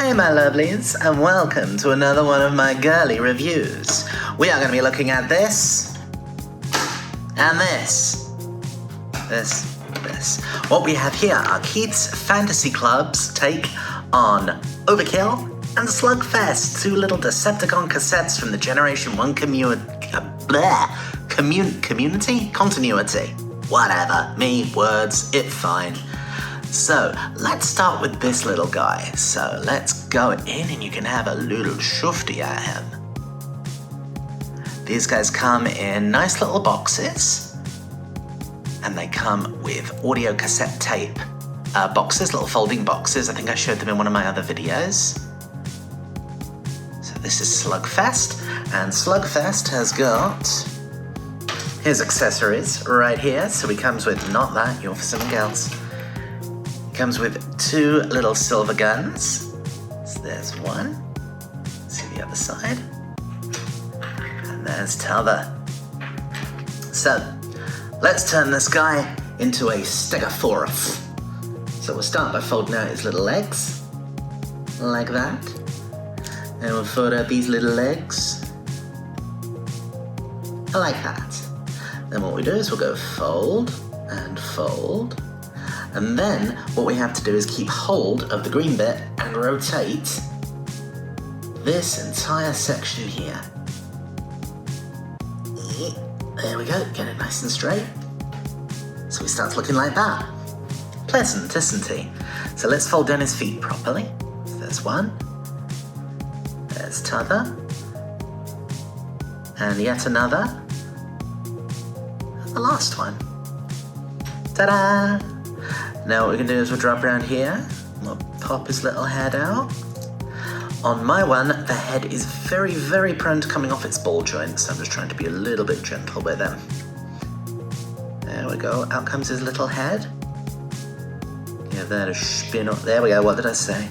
Hey my lovelies, and welcome to another one of my girly reviews. We are going to be looking at this, and this. What we have here are Keith's Fantasy Club's take on Overkill and Slugfest, two little Decepticon cassettes from the Generation 1 continuity? Whatever, me, words, it fine. So, let's start with this little guy. So, let's go in and you can have a little shufty at him. These guys come in nice little boxes. And they come with audio cassette tape boxes, little folding boxes. I think I showed them in one of my other videos. So this is Slugfest. And Slugfest has got his accessories right here. So he comes with, not that, you're for something else. Comes with two little silver guns. So there's one. See the other side. And there's t'other. So let's turn this guy into a Stegosaurus. So we'll start by folding out his little legs. Like that. And we'll fold out these little legs. Like that. Then what we do is we'll go fold and fold. And then what we have to do is keep hold of the green bit and rotate this entire section here. There we go, get it nice and straight. So he starts looking like that. Pleasant, isn't he? So let's fold down his feet properly. So there's one. There's t'other. And yet another. And the last one. Ta-da! Now what we can do is we'll drop around here, we'll pop his little head out. On my one, the head is very, very prone to coming off its ball joints, so I'm just trying to be a little bit gentle with him. There we go, out comes his little head. Give that a spin up, there we go, what did I say?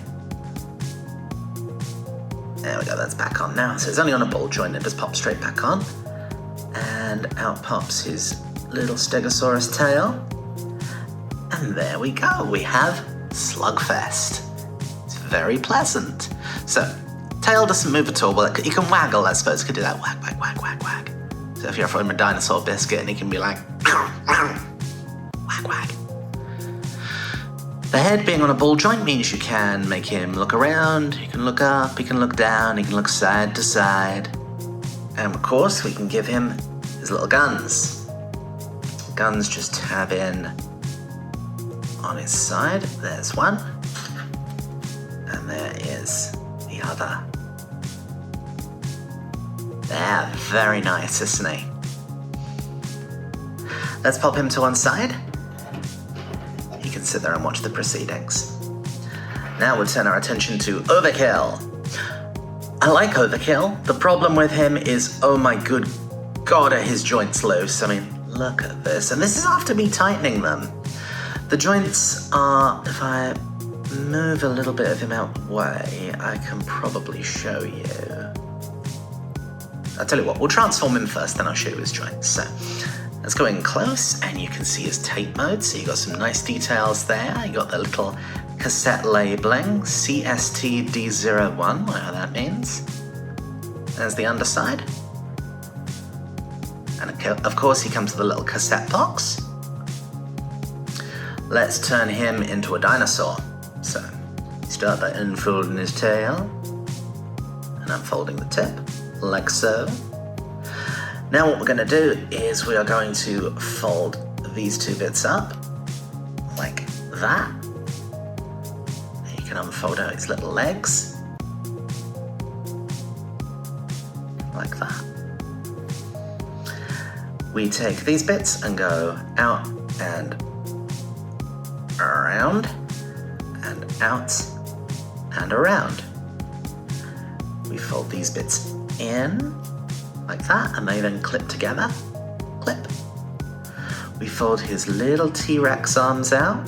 There we go, that's back on now. So it's only on a ball joint, it just pops straight back on. And out pops his little Stegosaurus tail. And there we go, we have Slugfest. It's very pleasant. So, tail doesn't move at all. Well, you can waggle, I suppose. You could do that wag, wag, wag, wag, wag. So if you're offering him a dinosaur biscuit and he can be like, wag, wag. The head being on a ball joint means you can make him look around, you can look up, he can look down, he can look side to side. And of course, we can give him his little guns. Guns just have in on his side, there's one, and there is the other. There, very nice, isn't he? Let's pop him to one side. He can sit there and watch the proceedings. Now we'll turn our attention to Overkill. I like Overkill. The problem with him is, oh my good God, are his joints loose. I mean, look at this. And this is after me tightening them. The joints are, if I move a little bit of him out the way, I can probably show you. I'll tell you what, we'll transform him first, then I'll show you his joints. So, let's go in close, and you can see his tape mode. So you got some nice details there. You got the little cassette labeling, CSTD01, whatever that means. There's the underside. And of course, he comes with a little cassette box. Let's turn him into a dinosaur. So, start by unfolding his tail and unfolding the tip, like so. Now what we're going to do is we are going to fold these two bits up, like that. And you can unfold out his little legs, like that. We take these bits and go out and around, and out, and around. We fold these bits in, like that, and they then clip together. Clip. We fold his little T-Rex arms out.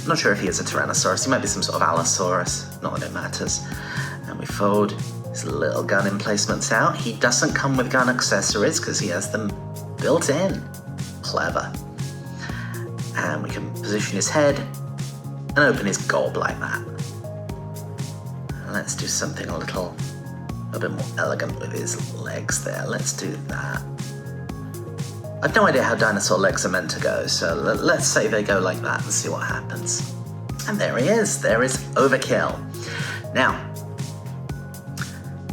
Not sure if he is a Tyrannosaurus, he might be some sort of Allosaurus, not that it matters. And we fold his little gun emplacements out. He doesn't come with gun accessories because he has them built in. Clever. And we can position his head and open his gob like that. And let's do something a bit more elegant with his legs there. Let's do that. I've no idea how dinosaur legs are meant to go, so let's say they go like that and see what happens. And there he is. There is Overkill. Now,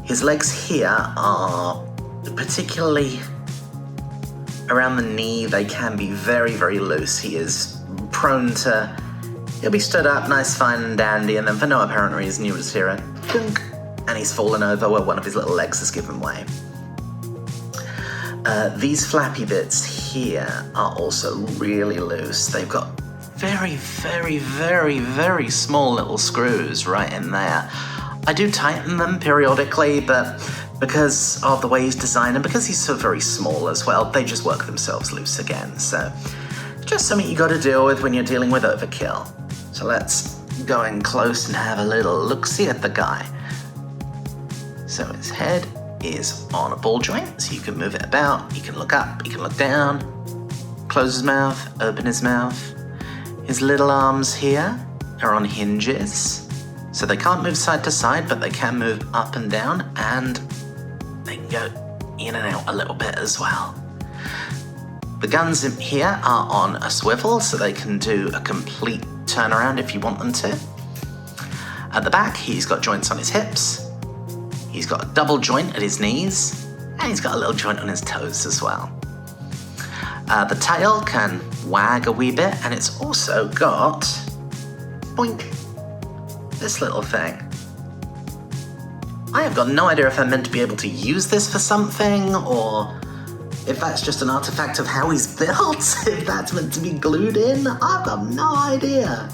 his legs here are particularly around the knee. They can be very, very loose. He is prone to, he'll be stood up nice, fine and dandy, and then for no apparent reason you would just hear a dunk, and he's fallen over where one of his little legs has given way. These flappy bits here are also really loose. They've got very, very, very, very small little screws right in there. I do tighten them periodically, but because of the way he's designed and because he's so very small as well, they just work themselves loose again. So just something you got to deal with when you're dealing with Overkill. So let's go in close and have a little look-see at the guy. So his head is on a ball joint, so you can move it about, you can look up, you can look down, close his mouth, open his mouth. His little arms here are on hinges, so they can't move side to side, but they can move up and down, and they can go in and out a little bit as well. The guns in here are on a swivel, so they can do a complete turnaround if you want them to. At the back, he's got joints on his hips, he's got a double joint at his knees, and he's got a little joint on his toes as well. The tail can wag a wee bit, and it's also got, boink, this little thing. I have got no idea if I'm meant to be able to use this for something, or if that's just an artifact of how he's built, if that's meant to be glued in. I've got no idea.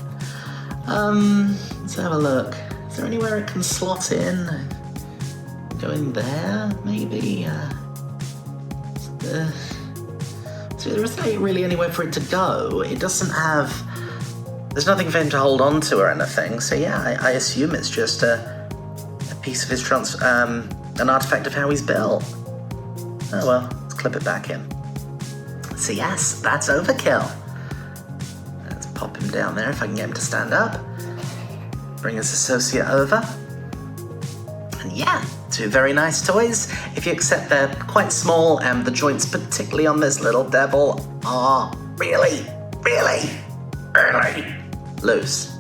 Let's have a look. Is there anywhere it can slot in? Go in there, maybe? So there isn't really anywhere for it to go. It doesn't have, there's nothing for him to hold on to or anything. So yeah, I assume it's just a piece of his an artifact of how he's built. Oh well, let's clip it back in. So yes, that's Overkill. Let's pop him down there if I can get him to stand up. Bring his associate over. And yeah, two very nice toys, if you accept they're quite small, and the joints, particularly on this little devil, are really, really, really loose.